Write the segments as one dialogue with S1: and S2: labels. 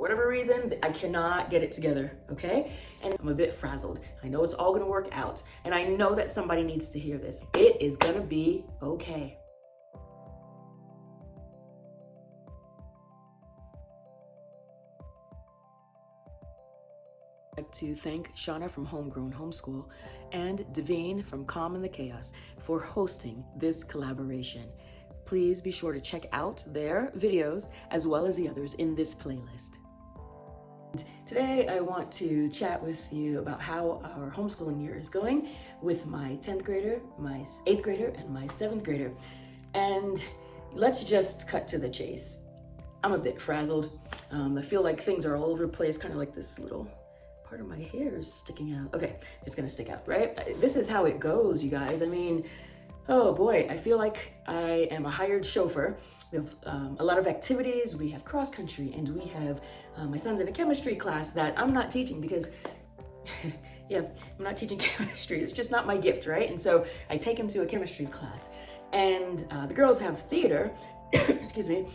S1: whatever reason, I cannot get it together, okay? And I'm a bit frazzled. I know it's all gonna work out, and I know that somebody needs to hear this. It is gonna be okay. I'd like to thank Shauna from Homegrown Homeschool and Devine from Calm in the Chaos for hosting this collaboration. Please be sure to check out their videos as well as the others in this playlist. Today I want to chat with you about how our homeschooling year is going with my 10th grader, my 8th grader, and my 7th grader. And let's just cut to the chase. I'm a bit frazzled. I feel like things are all over the place, kind of like this little part of my hair is sticking out. Okay, it's gonna stick out, right? This is how it goes, you guys. I mean, oh boy, I feel like I am a hired chauffeur. We have a lot of activities, we have cross country, and we have my son's in a chemistry class that I'm not teaching because, yeah, I'm not teaching chemistry. It's just not my gift, right? And so I take him to a chemistry class, and the girls have theater, excuse me,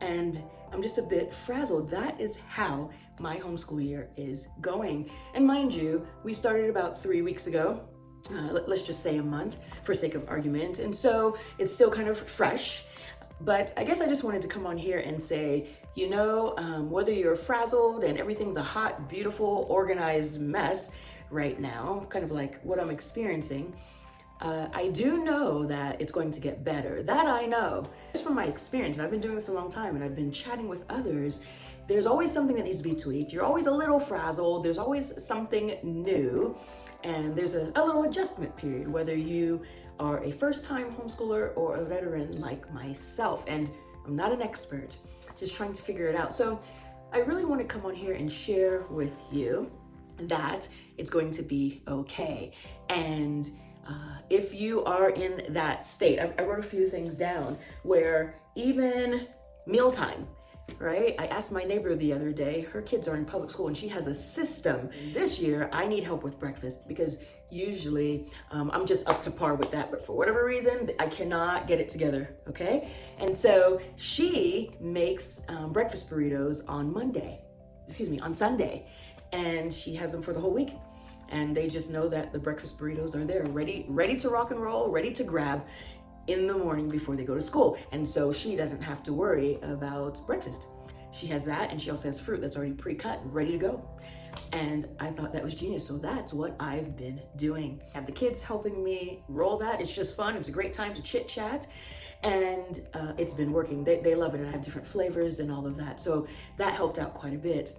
S1: and I'm just a bit frazzled. That is how my homeschool year is going. And mind you, we started about 3 weeks ago. Let's just say a month for sake of argument. And so it's still kind of fresh, but I guess I just wanted to come on here and say, you know, whether you're frazzled and everything's a hot, beautiful, organized mess right now, kind of like what I'm experiencing, I do know that it's going to get better. That I know. Just from my experience, I've been doing this a long time and I've been chatting with others. There's always something that needs to be tweaked. You're always a little frazzled. There's always something new. And there's a little adjustment period, whether you are a first-time homeschooler or a veteran like myself. And I'm not an expert, just trying to figure it out. So I really want to come on here and share with you that it's going to be okay. And if you are in that state, I wrote a few things down where even mealtime, right? I asked my neighbor the other day, her kids are in public school and she has a system. This year, I need help with breakfast because usually I'm just up to par with that, but for whatever reason, I cannot get it together, okay? And so she makes breakfast burritos on Sunday, and she has them for the whole week. And they just know that the breakfast burritos are there, ready to rock and roll, ready to grab in the morning before they go to school. And so she doesn't have to worry about breakfast. She has that, and she also has fruit that's already pre-cut, ready to go. And I thought that was genius. So that's what I've been doing. I have the kids helping me roll that. It's just fun. It's a great time to chit chat. And it's been working. They love it, and I have different flavors and all of that. So that helped out quite a bit.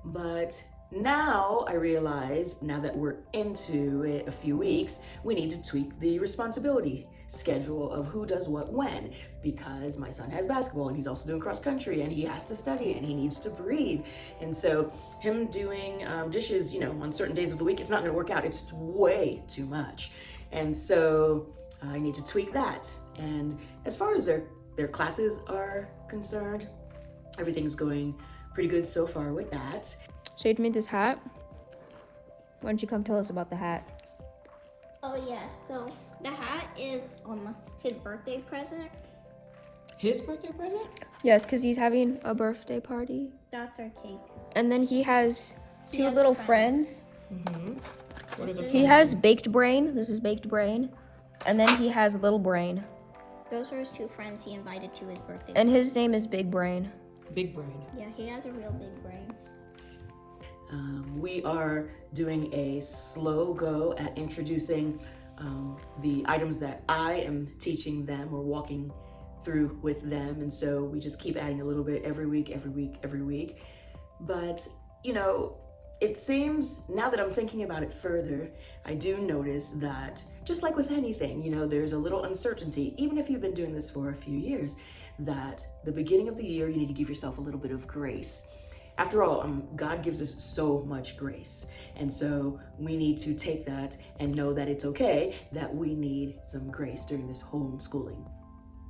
S1: But now I realize, now that we're into it a few weeks, we need to tweak the responsibility schedule of who does what when, because my son has basketball and he's also doing cross country and he has to study and he needs to breathe. And so him doing dishes, you know, on certain days of the week, it's not gonna work out. It's way too much. And so I need to tweak that. And as far as their classes are concerned, everything's going pretty good so far with that.
S2: So you made this hat. Why don't you come tell us about the hat?
S3: Oh yes, so the hat is his birthday present.
S1: His birthday present?
S2: Yes, because he's having a birthday party.
S3: That's our cake.
S2: And then he has
S3: He
S2: two
S3: has
S2: little
S3: friends.
S2: friends.
S3: This is,
S2: He has Baked Brain. This is Baked Brain. And then he has Little Brain.
S3: those are his two friends he invited to his birthday.
S2: And his name is Big Brain.
S1: Big brain.
S3: Yeah, he has a real big brain.
S1: We are doing a slow go at introducing the items that I am teaching them or walking through with them. And so we just keep adding a little bit every week. But, you know, it seems, now that I'm thinking about it further, I do notice that just like with anything, you know, there's a little uncertainty, even if you've been doing this for a few years, that the beginning of the year, you need to give yourself a little bit of grace. After all, God gives us so much grace. And so we need to take that and know that it's okay that we need some grace during this homeschooling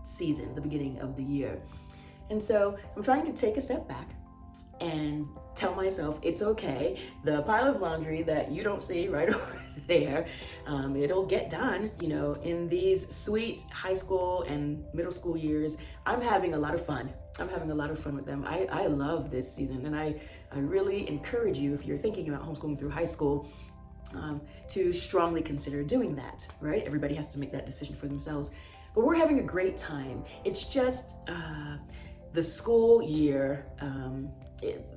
S1: season, the beginning of the year. And so I'm trying to take a step back and tell myself it's okay. The pile of laundry that you don't see right over there, it'll get done. You know, in these sweet high school and middle school years, I'm having a lot of fun. I'm having a lot of fun with them. I love this season, and I really encourage you, if you're thinking about homeschooling through high school, to strongly consider doing that, right? Everybody has to make that decision for themselves. But we're having a great time. It's just the school year,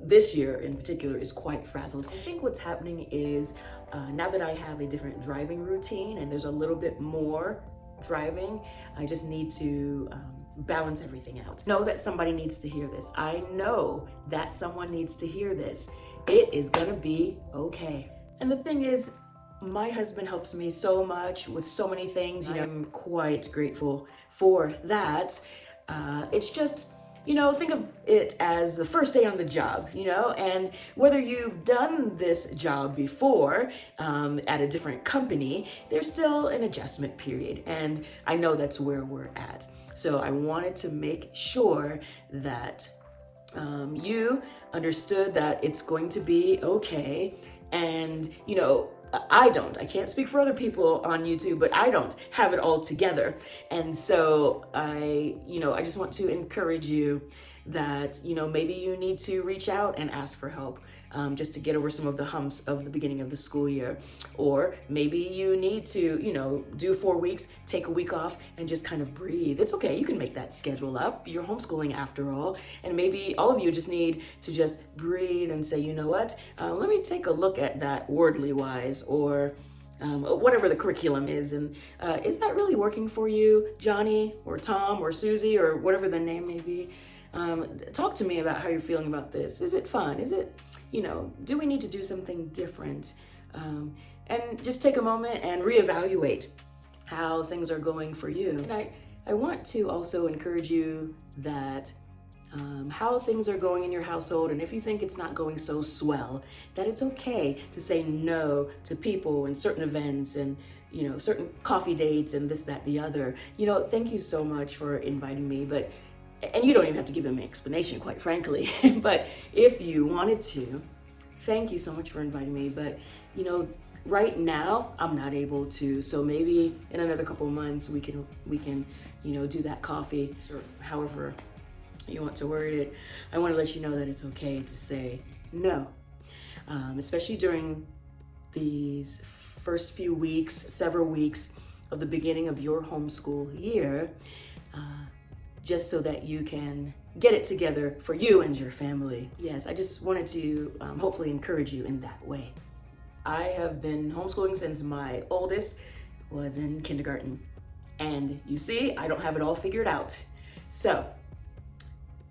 S1: this year in particular, is quite frazzled. I think what's happening is now that I have a different driving routine and there's a little bit more driving, I just need to balance everything out. Know that somebody needs to hear this. I know that someone needs to hear this. It is gonna be okay. And the thing is, my husband helps me so much with so many things. I'm quite grateful for that. It's just, think of it as the first day on the job, and whether you've done this job before at a different company, there's still an adjustment period. And I know that's where we're at. So I wanted to make sure that you understood that it's going to be okay. And, I can't speak for other people on YouTube, but I don't have it all together. And so I just want to encourage you that, maybe you need to reach out and ask for help just to get over some of the humps of the beginning of the school year. Or maybe you need to, do 4 weeks, take a week off and just kind of breathe. It's okay. You can make that schedule up. You're homeschooling after all. And maybe all of you just need to just breathe and say, you know what, let me take a look at that wordly wise, or whatever the curriculum is. And is that really working for you, Johnny or Tom or Susie or whatever the name may be? Talk to me about how you're feeling about this. Is it fun? Is it, do we need to do something different? And just take a moment and reevaluate how things are going for you. And I want to also encourage you that how things are going in your household, and if you think it's not going so swell, that it's okay to say no to people and certain events and certain coffee dates and this, that, the other. Thank you so much for inviting me, and you don't even have to give them an explanation, quite frankly. But if you wanted to, thank you so much for inviting me. But, right now I'm not able to. So maybe in another couple of months we can, do that coffee, or however you want to word it. I want to let you know that it's okay to say no, especially during these first few weeks, several weeks of the beginning of your homeschool year. Just so that you can get it together for you and your family. Yes, I just wanted to hopefully encourage you in that way. I have been homeschooling since my oldest was in kindergarten. And you see, I don't have it all figured out. So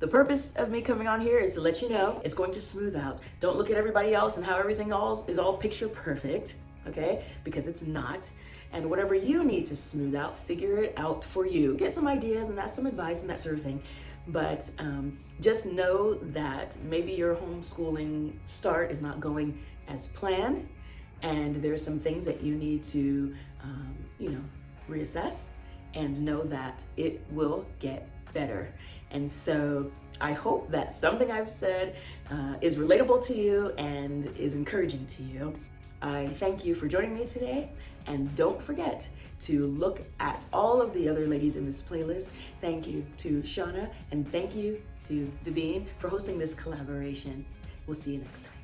S1: the purpose of me coming on here is to let you know it's going to smooth out. Don't look at everybody else and how everything is all picture perfect, okay? Because it's not. And whatever you need to smooth out, figure it out for you. Get some ideas and ask some advice and that sort of thing. But just know that maybe your homeschooling start is not going as planned, and there's some things that you need to, reassess, and know that it will get better. And so I hope that something I've said is relatable to you and is encouraging to you. I thank you for joining me today, and don't forget to look at all of the other ladies in this playlist. Thank you to Shauna, and thank you to Davine for hosting this collaboration. We'll see you next time.